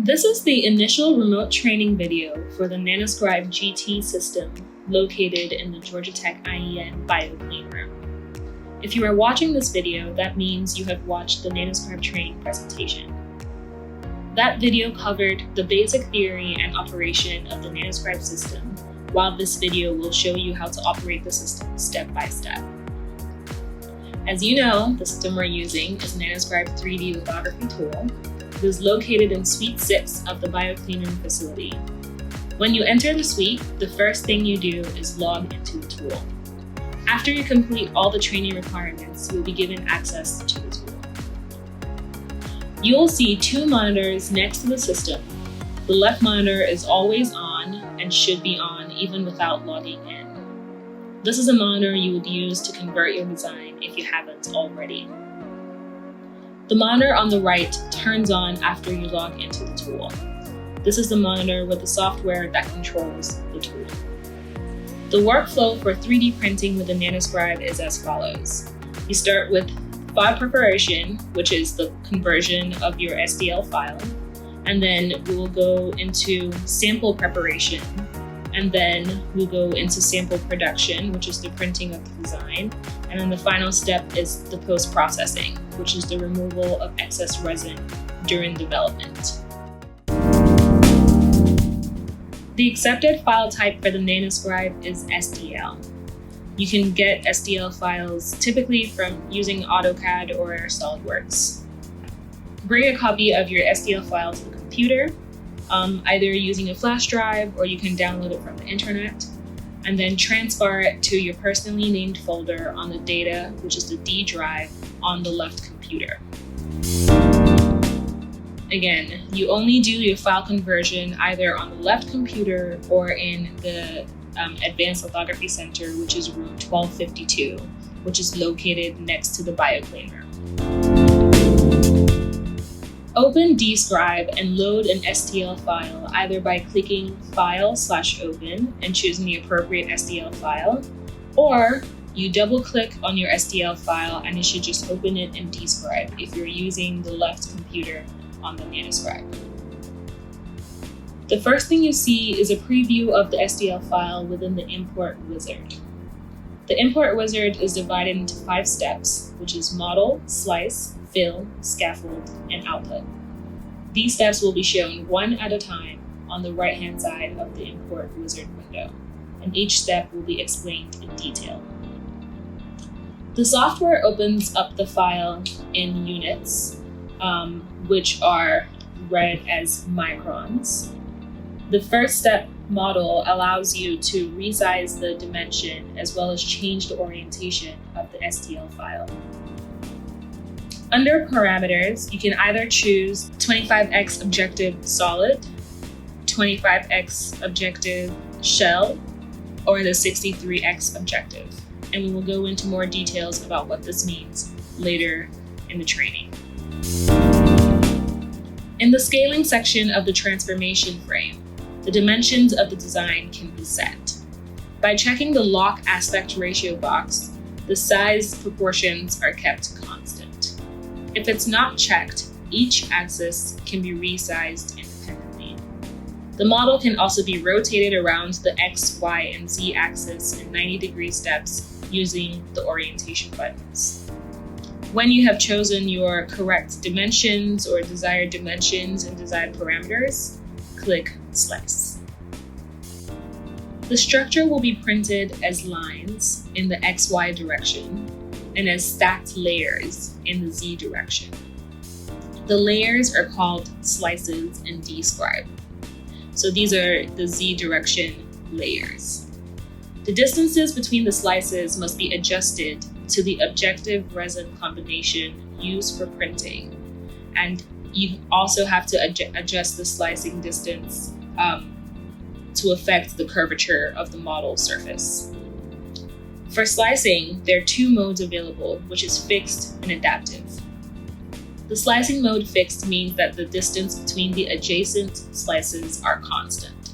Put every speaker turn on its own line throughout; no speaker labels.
This is the initial remote training video for the Nanoscribe GT system located in the Georgia Tech IEN BioCleanroom. If you are watching this video, that means you have watched the Nanoscribe training presentation. That video covered the basic theory and operation of the Nanoscribe system, while this video will show you how to operate the system step by step. As you know, the system we're using is Nanoscribe 3D lithography tool. It is located in Suite 6 of the BioCleanroom facility. When you enter the suite, the first thing you do is log into the tool. After you complete all the training requirements, you'll be given access to the tool. You will see two monitors next to the system. The left monitor is always on and should be on even without logging in. This is a monitor you would use to convert your design if you haven't already. The monitor on the right turns on after you log into the tool. This is the monitor with the software that controls the tool. The workflow for 3D printing with the Nanoscribe is as follows. You start with file preparation, which is the conversion of your STL file, and then we will go into sample preparation, and then we'll go into sample production, which is the printing of the design, and then the final step is the post-processing, which is the removal of excess resin during development. The accepted file type for the Nanoscribe is STL. You can get STL files typically from using AutoCAD or SolidWorks. Bring a copy of your STL file to the computer, either using a flash drive or you can download it from the internet, and then transfer it to your personally named folder on the data, which is the D drive on the left computer. Again, you only do your file conversion either on the left computer or in the Advanced Lithography Center, which is room 1252, which is located next to the BioCleanroom. Open Describe and load an STL file either by clicking File/Open and choosing the appropriate STL file, or you double-click on your STL file and it should just open it in Describe if you're using the left computer on the Nanoscribe. The first thing you see is a preview of the STL file within the Import Wizard. The Import Wizard is divided into 5 steps, which is Model, Slice, Fill, Scaffold, and Output. These steps will be shown one at a time on the right-hand side of the Import Wizard window, and each step will be explained in detail. The software opens up the file in units, which are read as microns. The first step, Model, allows you to resize the dimension as well as change the orientation of the STL file. Under Parameters, you can either choose 25x objective solid, 25x objective shell, or the 63x objective. And we will go into more details about what this means later in the training. In the scaling section of the transformation frame, the dimensions of the design can be set. By checking the Lock Aspect Ratio box, the size proportions are kept constant. If it's not checked, each axis can be resized independently. The model can also be rotated around the X, Y, and Z axis in 90-degree steps using the orientation buttons. When you have chosen your correct dimensions or desired dimensions and desired parameters, click Slice. The structure will be printed as lines in the XY direction and as stacked layers in the Z direction. The layers are called slices in Describe. So these are the Z direction layers. The distances between the slices must be adjusted to the objective resin combination used for printing, and you also have to adjust the slicing distance to affect the curvature of the model surface. For slicing, there are 2 modes available, which is fixed and adaptive. The slicing mode fixed means that the distance between the adjacent slices are constant,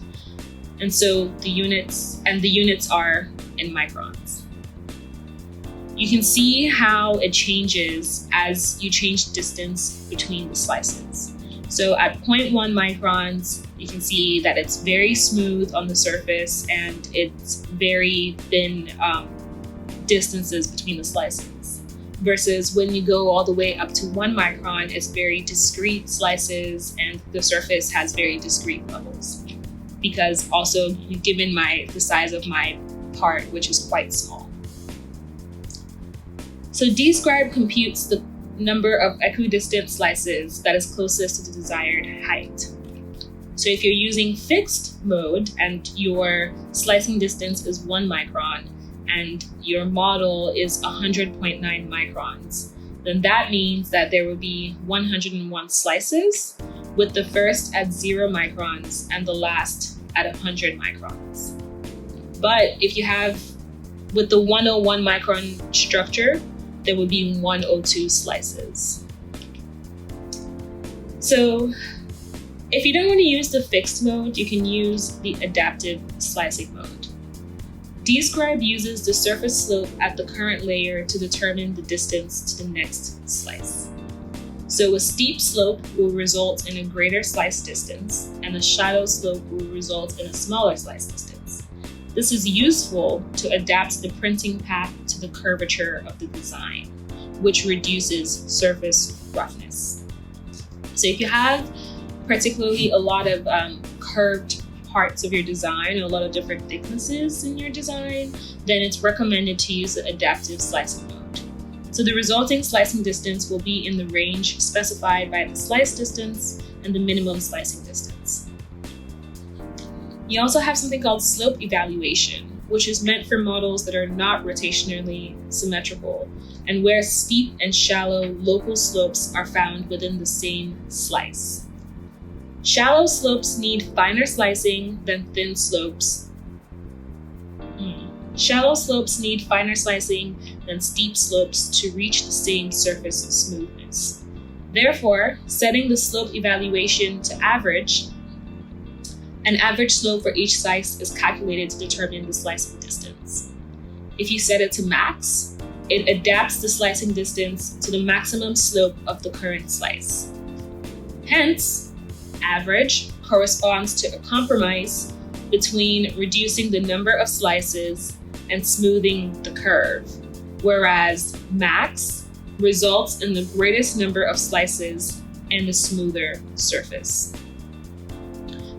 and so the units are in microns. You can see how it changes as you change distance between the slices. So at 0.1 microns, you can see that it's very smooth on the surface and it's very thin distances between the slices. Versus when you go all the way up to 1 micron, it's very discrete slices and the surface has very discrete levels. Because also given the size of my part, which is quite small. So Describe computes the number of equidistant slices that is closest to the desired height. So if you're using fixed mode and your slicing distance is 1 micron and your model is 100.9 microns, then that means that there will be 101 slices, with the first at 0 microns and the last at 100 microns. But if you have, with the 101 micron structure, there would be 102 slices. So if you don't want to use the fixed mode, you can use the adaptive slicing mode. Describe uses the surface slope at the current layer to determine the distance to the next slice. So a steep slope will result in a greater slice distance, and a shallow slope will result in a smaller slice distance. This is useful to adapt the printing path to the curvature of the design, which reduces surface roughness. So if you have particularly a lot of curved parts of your design, or a lot of different thicknesses in your design, then it's recommended to use the adaptive slicing mode. So the resulting slicing distance will be in the range specified by the slice distance and the minimum slicing distance. You also have something called slope evaluation, which is meant for models that are not rotationally symmetrical and where steep and shallow local slopes are found within the same slice. Shallow slopes need finer slicing than thin slopes. Shallow slopes need finer slicing than steep slopes to reach the same surface smoothness. Therefore, setting the slope evaluation to average, an average slope for each slice is calculated to determine the slicing distance. If you set it to max, it adapts the slicing distance to the maximum slope of the current slice. Hence, average corresponds to a compromise between reducing the number of slices and smoothing the curve, whereas max results in the greatest number of slices and a smoother surface.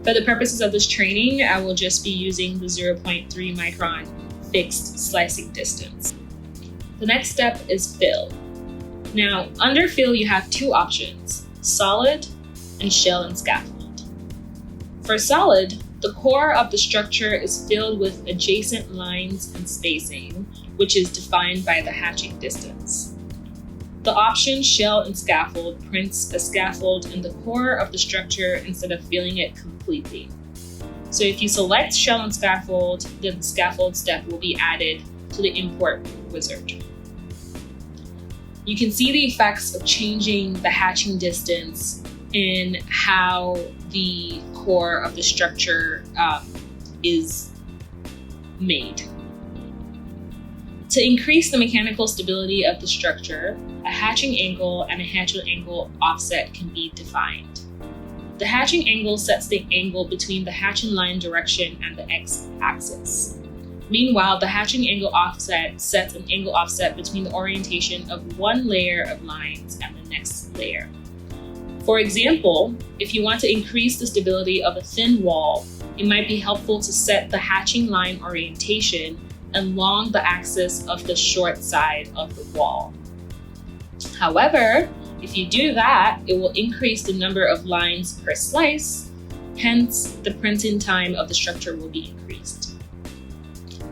For the purposes of this training, I will just be using the 0.3 micron fixed slicing distance. The next step is fill. Now, under fill, you have two options: solid and shell and scaffold. For solid, the core of the structure is filled with adjacent lines and spacing, which is defined by the hatching distance. The option shell and scaffold prints a scaffold in the core of the structure instead of filling it completely. So if you select shell and scaffold, then the scaffold step will be added to the import wizard. You can see the effects of changing the hatching distance in how the core of the structure is made. To increase the mechanical stability of the structure, a hatching angle and a hatching angle offset can be defined. The hatching angle sets the angle between the hatching line direction and the x-axis. Meanwhile, the hatching angle offset sets an angle offset between the orientation of one layer of lines and the next layer. For example, if you want to increase the stability of a thin wall, it might be helpful to set the hatching line orientation along the axis of the short side of the wall. However, if you do that, it will increase the number of lines per slice, hence the printing time of the structure will be increased.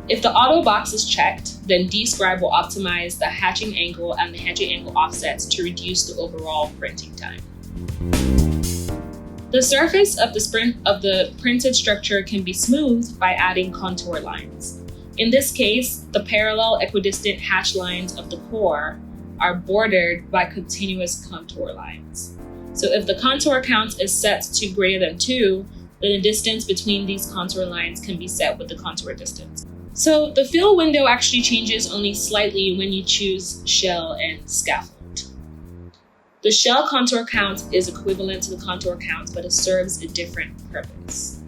If the auto box is checked, then Describe will optimize the hatching angle and the hatching angle offsets to reduce the overall printing time. The surface of the printed structure can be smoothed by adding contour lines. In this case, the parallel equidistant hatch lines of the core are bordered by continuous contour lines. So if the contour count is set to greater than 2, then the distance between these contour lines can be set with the contour distance. So the fill window actually changes only slightly when you choose shell and scaffold. The shell contour count is equivalent to the contour count, but it serves a different purpose.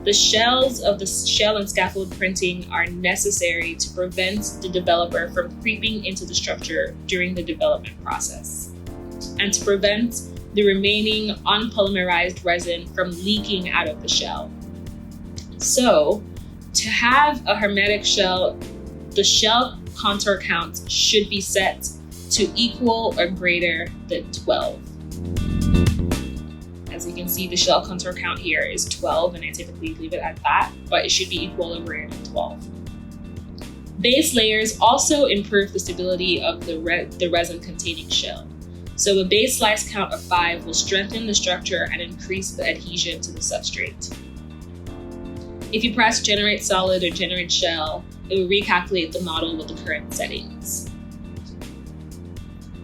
The shells of the shell and scaffold printing are necessary to prevent the developer from creeping into the structure during the development process, and to prevent the remaining unpolymerized resin from leaking out of the shell. So, to have a hermetic shell, the shell contour count should be set to equal or greater than 12. As you can see, the shell contour count here is 12, and I typically leave it at that, but it should be equal or greater than 12. Base layers also improve the stability of the resin-containing shell. So a base slice count of 5 will strengthen the structure and increase the adhesion to the substrate. If you press Generate Solid or Generate Shell, it will recalculate the model with the current settings.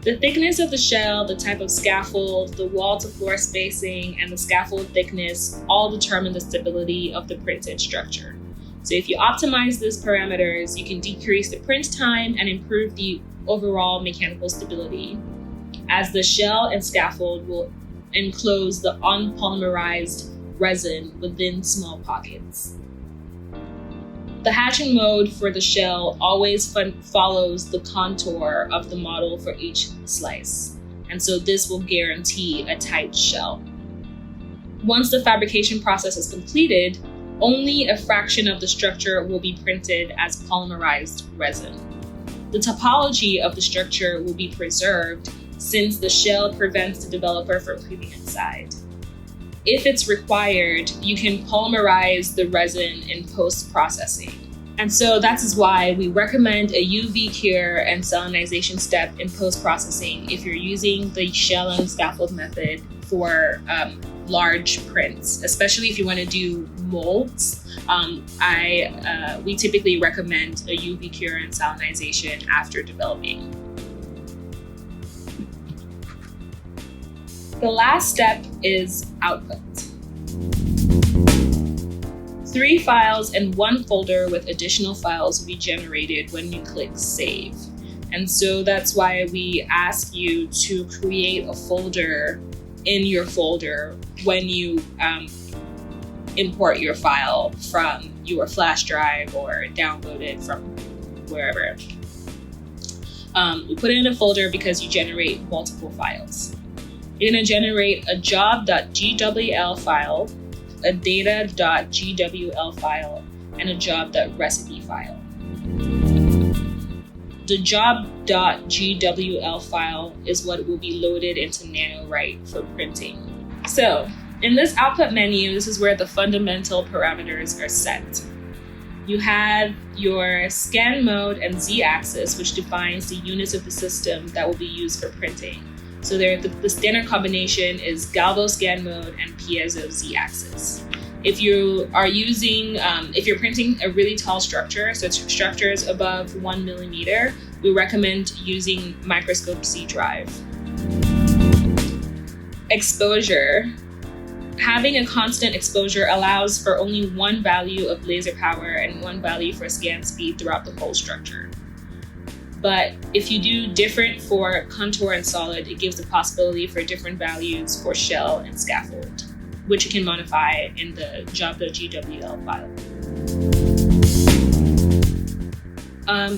The thickness of the shell, the type of scaffold, the wall-to-floor spacing, and the scaffold thickness all determine the stability of the printed structure. So if you optimize these parameters, you can decrease the print time and improve the overall mechanical stability, as the shell and scaffold will enclose the unpolymerized resin within small pockets. The hatching mode for the shell always follows the contour of the model for each slice, and so this will guarantee a tight shell. Once the fabrication process is completed, only a fraction of the structure will be printed as polymerized resin. The topology of the structure will be preserved since the shell prevents the developer from creeping inside. If it's required, you can polymerize the resin in post-processing. And so that is why we recommend a UV cure and salinization step in post-processing if you're using the shell and scaffold method for large prints, especially if you want to do molds. We typically recommend a UV cure and salinization after developing. The last step is output. 3 files and 1 folder with additional files will be generated when you click Save. And so that's why we ask you to create a folder in your folder when you import your file from your flash drive or download it from wherever. We put it in a folder because you generate multiple files. You're going to generate a job.gwl file, a data.gwl file, and a job.recipe file. The job.gwl file is what will be loaded into NanoWrite for printing. So in this output menu, this is where the fundamental parameters are set. You have your scan mode and z-axis, which defines the units of the system that will be used for printing. So the standard combination is Galvo scan mode and piezo z-axis. If you are if you're printing a really tall structure, so structures above 1 millimeter, we recommend using microscope C drive. Exposure. Having a constant exposure allows for only 1 value of laser power and 1 value for scan speed throughout the whole structure. But if you do different for contour and solid, it gives the possibility for different values for shell and scaffold, which you can modify in the job.gwl file.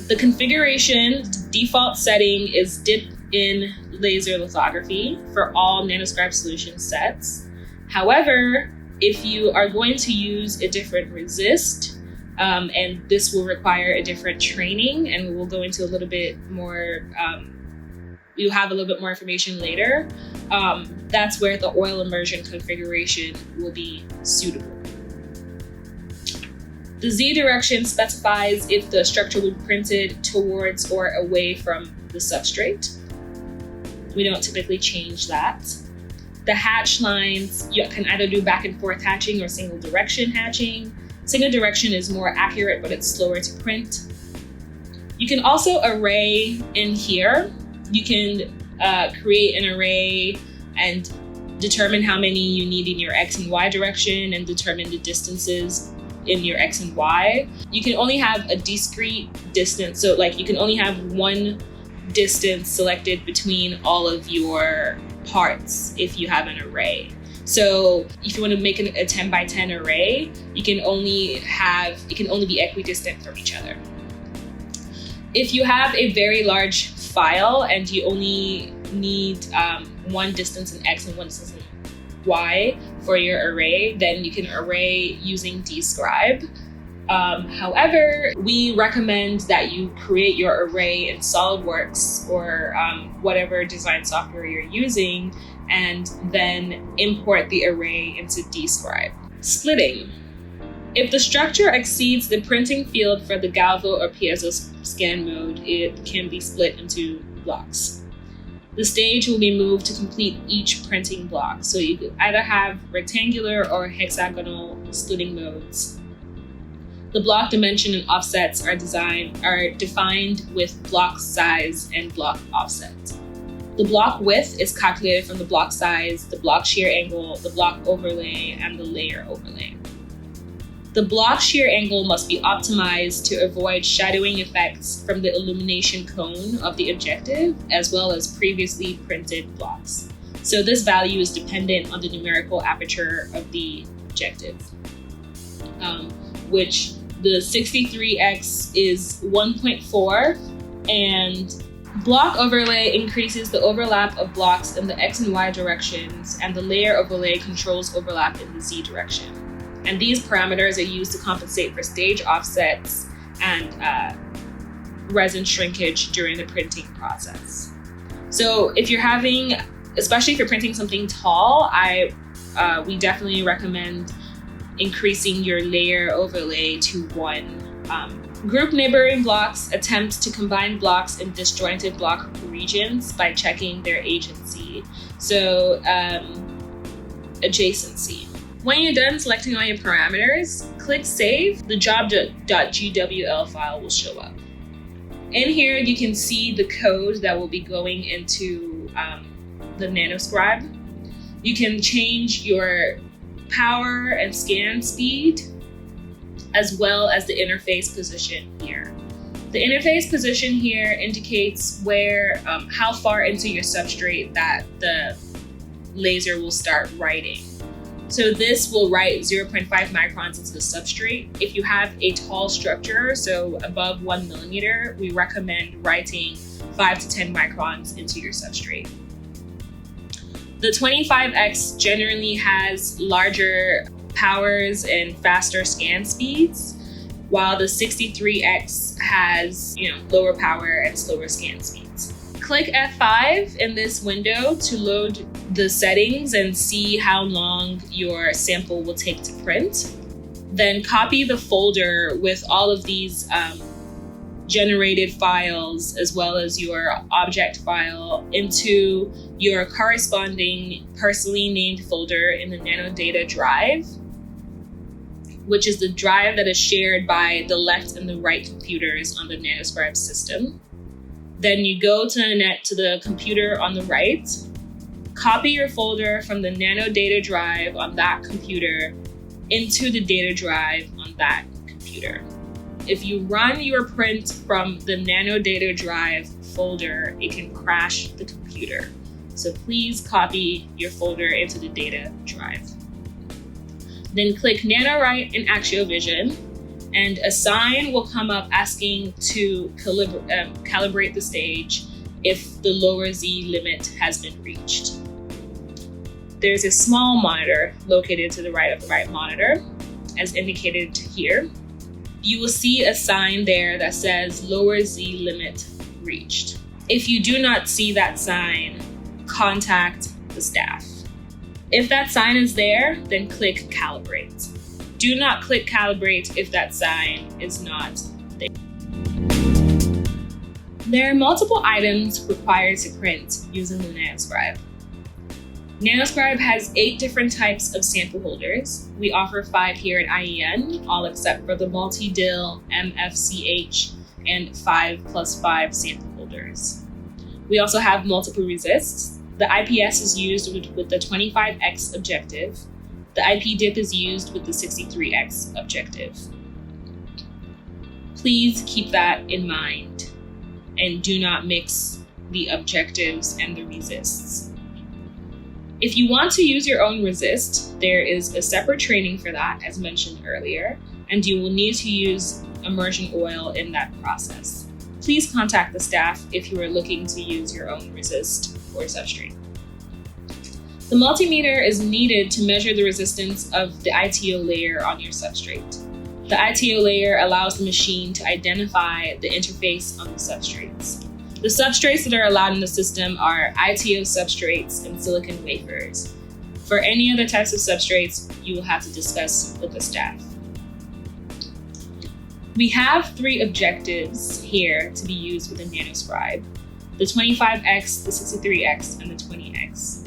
The configuration default setting is dip in laser lithography for all Nanoscribe solution sets. However, if you are going to use a different resist, and this will require a different training, and we'll go into a little bit more, you'll have a little bit more information later, that's where the oil immersion configuration will be suitable. The Z direction specifies if the structure will be printed towards or away from the substrate. We don't typically change that. The hatch lines, you can either do back and forth hatching or single direction hatching. Single direction is more accurate, but it's slower to print. You can also array in here. You can create an array and determine how many you need in your X and Y direction and determine the distances in your X and Y. You can only have a discrete distance. So like you can only have one distance selected between all of your parts if you have an array. So if you want to make a 10 by 10 array, it can only be equidistant from each other. If you have a very large file and you only need one distance in X and one distance in Y for your array, then you can array using Describe. However, we recommend that you create your array in SolidWorks or whatever design software you're using, and then import the array into Describe. Splitting. If the structure exceeds the printing field for the Galvo or piezo scan mode, it can be split into blocks. The stage will be moved to complete each printing block. So you could either have rectangular or hexagonal splitting modes. The block dimension and offsets are defined with block size and block offset. The block width is calculated from the block size, the block shear angle, the block overlay, and the layer overlay. The block shear angle must be optimized to avoid shadowing effects from the illumination cone of the objective, as well as previously printed blocks. So this value is dependent on the numerical aperture of the objective, which the 63x is 1.4, and block overlay increases the overlap of blocks in the X and Y directions, and the layer overlay controls overlap in the Z direction. And these parameters are used to compensate for stage offsets and resin shrinkage during the printing process. So if you're having, especially if you're printing something tall, we definitely recommend increasing your layer overlay to 1. Group neighboring blocks attempt to combine blocks in disjointed block regions by checking their agency. So adjacency. When you're done selecting all your parameters, click Save. The job.gwl file will show up. In here, you can see the code that will be going into the Nanoscribe. You can change your power and scan speed, as well as the interface position here. The interface position here indicates how far into your substrate that the laser will start writing. So this will write 0.5 microns into the substrate. If you have a tall structure, so above 1 millimeter, we recommend writing 5 to 10 microns into your substrate. The 25X generally has larger powers and faster scan speeds, while the 63X has lower power and slower scan speeds. Click F5 in this window to load the settings and see how long your sample will take to print. Then copy the folder with all of these generated files, as well as your object file, into your corresponding personally named folder in the Nanodata drive, which is the drive that is shared by the left and the right computers on the Nanoscribe system. Then you go to the computer on the right, copy your folder from the Nanodata drive on that computer into the data drive on that computer. If you run your print from the Nanodata drive folder, it can crash the computer. So please copy your folder into the data drive. Then click NanoWrite in AxioVision, and a sign will come up asking to calibrate the stage if the lower Z limit has been reached. There's a small monitor located to the right of the right monitor, as indicated here. You will see a sign there that says lower Z limit reached. If you do not see that sign, contact the staff. If that sign is there, then click Calibrate. Do not click Calibrate if that sign is not there. There are multiple items required to print using the Nanoscribe. Nanoscribe has 8 different types of sample holders. We offer 5 here at IEN, all except for the multi-DIL, MFCH, and 5+5 sample holders. We also have multiple resists. The IPS is used with the 25X objective. The IP dip is used with the 63X objective. Please keep that in mind and do not mix the objectives and the resists. If you want to use your own resist, there is a separate training for that, as mentioned earlier, and you will need to use immersion oil in that process. Please contact the staff if you are looking to use your own resist or substrate. The multimeter is needed to measure the resistance of the ITO layer on your substrate. The ITO layer allows the machine to identify the interface on the substrates. The substrates that are allowed in the system are ITO substrates and silicon wafers. For any other types of substrates, you will have to discuss with the staff. We have 3 objectives here to be used with a Nanoscribe: the 25x, the 63x, and the 20x.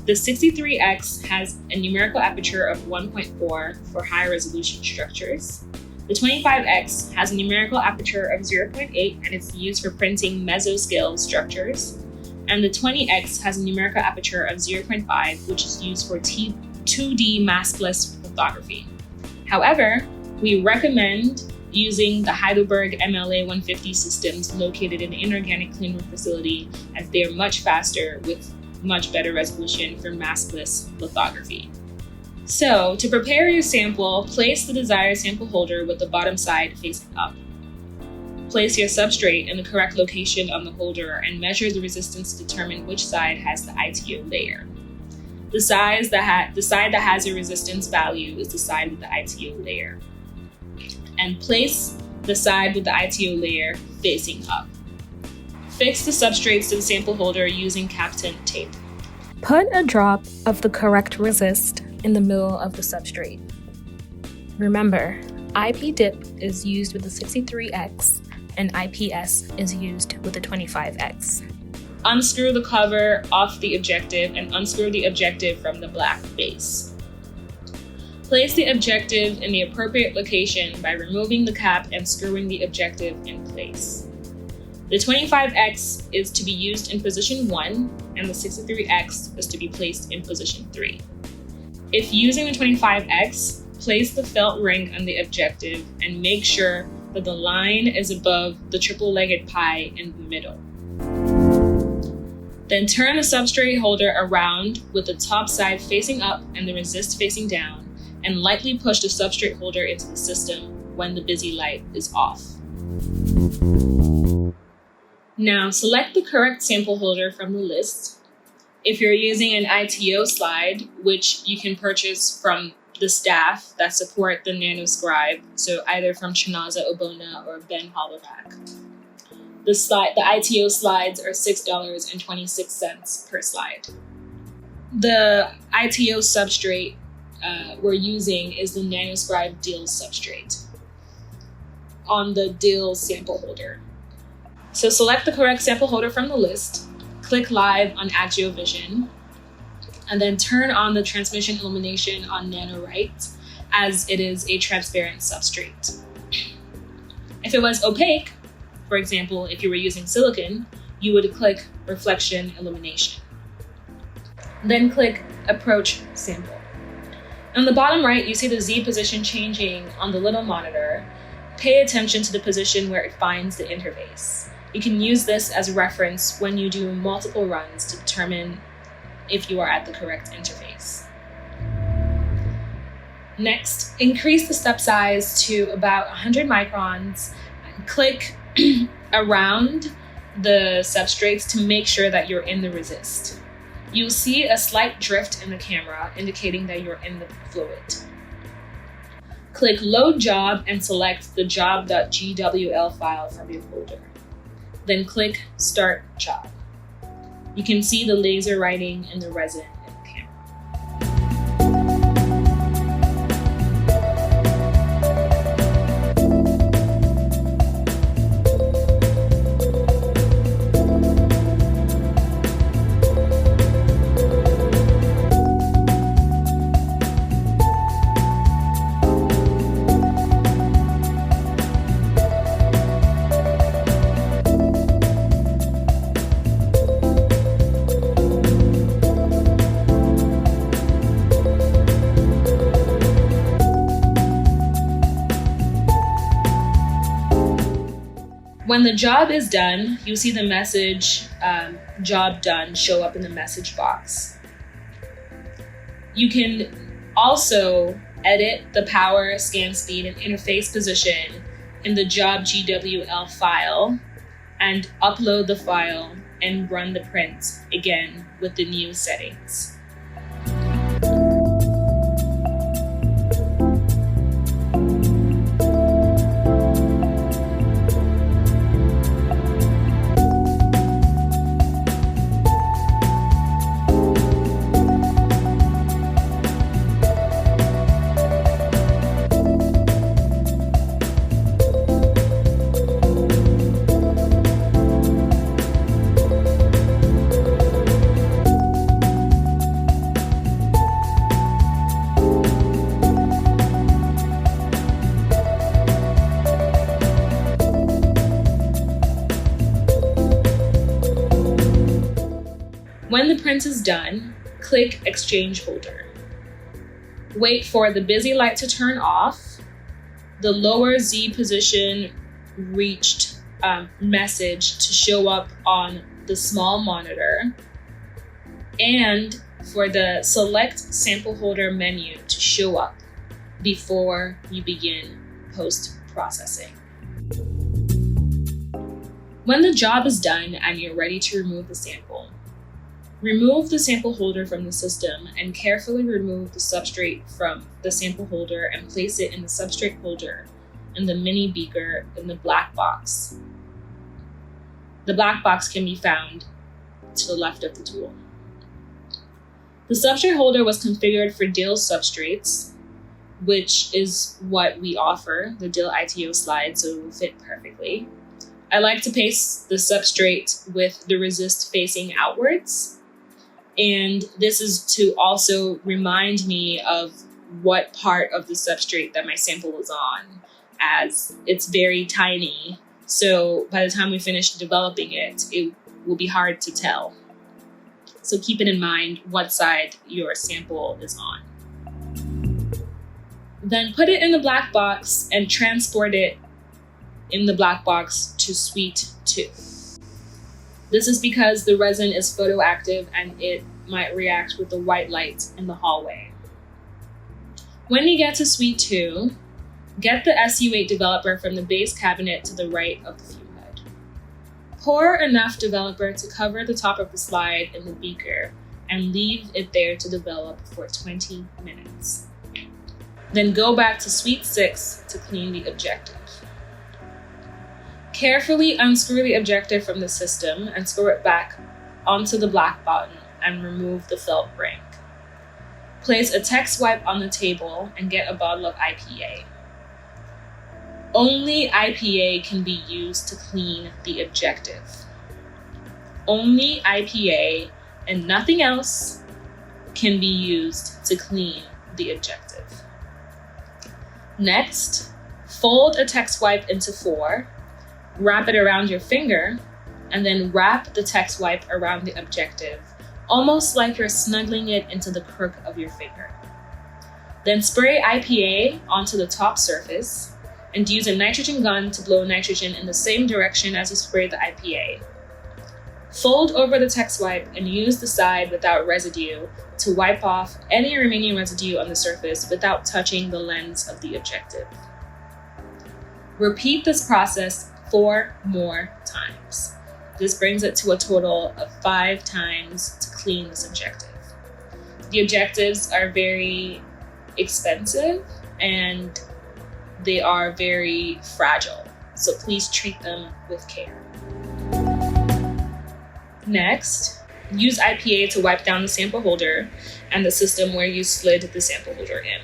The 63x has a numerical aperture of 1.4 for high resolution structures. The 25x has a numerical aperture of 0.8 and it's used for printing mesoscale structures. And the 20x has a numerical aperture of 0.5, which is used for 2D maskless lithography. However, we recommend using the Heidelberg MLA 150 systems located in the inorganic cleanroom facility, as they are much faster with much better resolution for maskless lithography. So, to prepare your sample, place the desired sample holder with the bottom side facing up. Place your substrate in the correct location on the holder and measure the resistance to determine which side has the ITO layer. The side that has a resistance value is the side with the ITO layer. And place the side with the ITO layer facing up. Fix the substrates to the sample holder using Kapton tape.
Put a drop of the correct resist in the middle of the substrate. Remember, IP dip is used with the 63x and IPS is used with the 25x.
Unscrew the cover off the objective and unscrew the objective from the black base. Place the objective in the appropriate location by removing the cap and screwing the objective in place. The 25x is to be used in position 1 and the 63x is to be placed in position 3. If using the 25x, place the felt ring on the objective and make sure that the line is above the triple-legged pie in the middle. Then turn the substrate holder around with the top side facing up and the resist facing down, and lightly push the substrate holder into the system when the busy light is off. Now select the correct sample holder from the list. If you're using an ITO slide, which you can purchase from the staff that support the Nanoscribe, so either from Chinaza Obona or Ben Hollerack. The ITO slides are $6.26 per slide. The ITO substrate we're using is the Nanoscribe Deal substrate on the Deal sample holder. So select the correct sample holder from the list, click live on AgioVision, and then turn on the transmission illumination on NanoRite, as it is a transparent substrate. If it was opaque, for example, if you were using silicon, you would click reflection illumination. Then click approach sample. On the bottom right, you see the Z position changing on the little monitor. Pay attention to the position where it finds the interface. You can use this as a reference when you do multiple runs to determine if you are at the correct interface. Next, increase the step size to about 100 microns and click around the substrates to make sure that you're in the resist. You'll see a slight drift in the camera indicating that you're in the fluid. Click Load Job and select the job.gwl file from your folder. Then click Start Job. You can see the laser writing in the resin in the camera. When the job is done, you'll see the message job done show up in the message box. You can also edit the power, scan speed, and interface position in the job GWL file and upload the file and run the print again with the new settings. When the print is done, click Exchange Holder. Wait for the busy light to turn off, the lower Z position reached message to show up on the small monitor, and for the Select Sample Holder menu to show up before you begin post-processing. When the job is done and you're ready to remove the sample, remove the sample holder from the system and carefully remove the substrate from the sample holder and place it in the substrate holder in the mini beaker in the black box. The black box can be found to the left of the tool. The substrate holder was configured for DIL substrates, which is what we offer, the DIL ITO slide, so it will fit perfectly. I like to place the substrate with the resist facing outwards. And this is to also remind me of what part of the substrate that my sample is on, as it's very tiny. So by the time we finish developing it, it will be hard to tell. So keep it in mind what side your sample is on. Then put it in the black box and transport it in the black box to Suite 2. This is because the resin is photoactive and it might react with the white light in the hallway. When you get to Suite 2, get the SU8 developer from the base cabinet to the right of the fume hood. Pour enough developer to cover the top of the slide in the beaker and leave it there to develop for 20 minutes. Then go back to Suite 6 to clean the objective. Carefully unscrew the objective from the system and screw it back onto the black button and remove the felt ring. Place a text wipe on the table and get a bottle of IPA. Only IPA can be used to clean the objective. Only IPA and nothing else can be used to clean the objective. Next, fold a text wipe into 4, wrap it around your finger, and then wrap the text wipe around the objective, almost like you're snuggling it into the crook of your finger. Then spray IPA onto the top surface and use a nitrogen gun to blow nitrogen in the same direction as you spray the IPA. Fold over the text wipe and use the side without residue to wipe off any remaining residue on the surface without touching the lens of the objective. Repeat this process 4 more times. This brings it to a total of 5 times to clean this objective. The objectives are very expensive and they are very fragile, so please treat them with care. Next, use IPA to wipe down the sample holder and the system where you slid the sample holder in.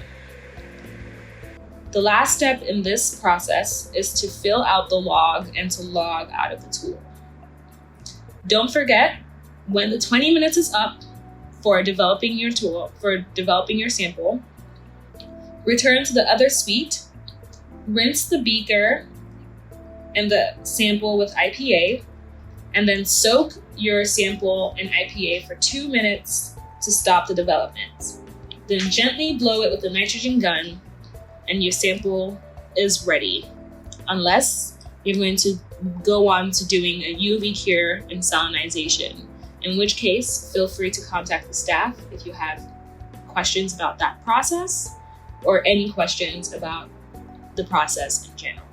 The last step in this process is to fill out the log and to log out of the tool. Don't forget, when the 20 minutes is up for developing your sample, return to the other suite, rinse the beaker and the sample with IPA, and then soak your sample in IPA for 2 minutes to stop the development. Then gently blow it with a nitrogen gun and your sample is ready, unless you're going to go on to doing a UV cure and salinization, in which case, feel free to contact the staff if you have questions about that process or any questions about the process in general.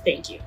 Thank you.